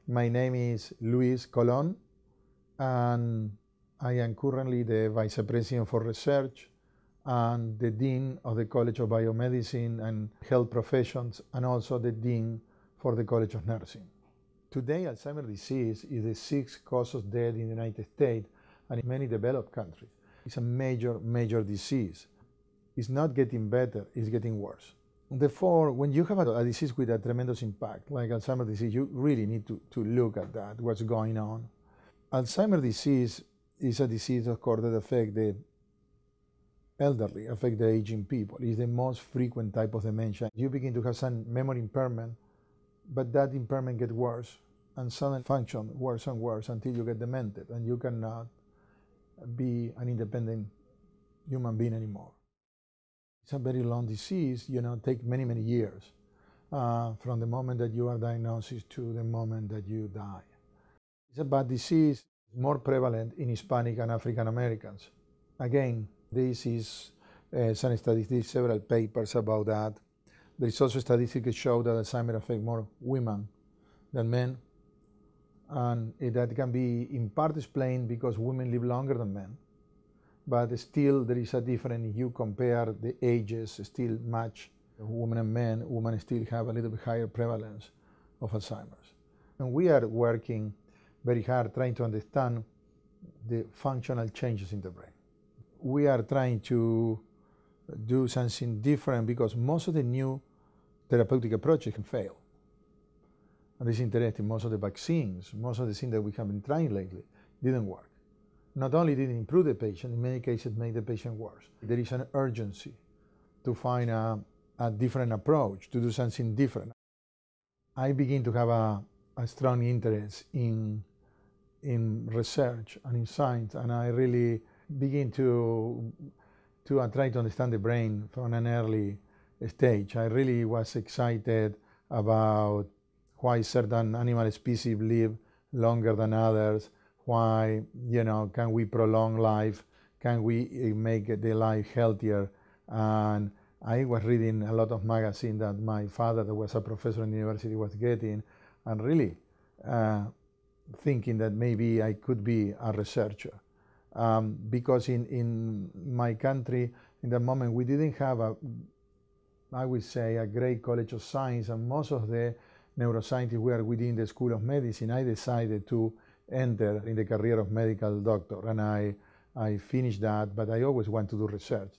My name is Luis Colom, and I am currently the Vice President for Research and the Dean of the College of Biomedicine and Health Professions, and also the Dean for the College of Nursing. Today, Alzheimer's disease is the sixth cause of death in the United States and in many developed countries. It's a major disease. It's not getting better, it's getting worse. Therefore, when you have a disease with a tremendous impact, like Alzheimer's disease, you really need to look at that, what's going on. Alzheimer's disease is a disease, of course, that affects the elderly, affects the aging people. It's the most frequent type of dementia. You begin to have some memory impairment, but that impairment gets worse, and sudden function worse and worse until you get demented, and you cannot be an independent human being anymore. It's a very long disease, take many years from the moment that you are diagnosed to the moment that you die. It's a bad disease, more prevalent in Hispanic and African Americans. Again, this is some statistics, several papers about that. There is also statistics that show that Alzheimer's affects more women than men, and that can be in part explained because women live longer than men. But still, there is a difference. If you compare the ages, still match women and men, women still have a little bit higher prevalence of Alzheimer's. And we are working very hard trying to understand the functional changes in the brain. We are trying to do something different because most of the new therapeutic approaches can fail. And this is interesting. Most of the vaccines, most of the things that we have been trying lately didn't work. Not only did it improve the patient, in many cases made the patient worse. There is an urgency to find a different approach, to do something different. I begin to have a strong interest in research and in science, and I really begin to try to understand the brain from an early stage. I really was excited about why certain animal species live longer than others. Why, can we prolong life? Can we make the life healthier? And I was reading a lot of magazines that my father, that was a professor in the university, was getting, and really thinking that maybe I could be a researcher. Because in my country, in that moment, we didn't have I would say, a great college of science, and most of the neuroscientists were within the School of Medicine. I decided to enter in the career of medical doctor, and I finished that, but I always want to do research.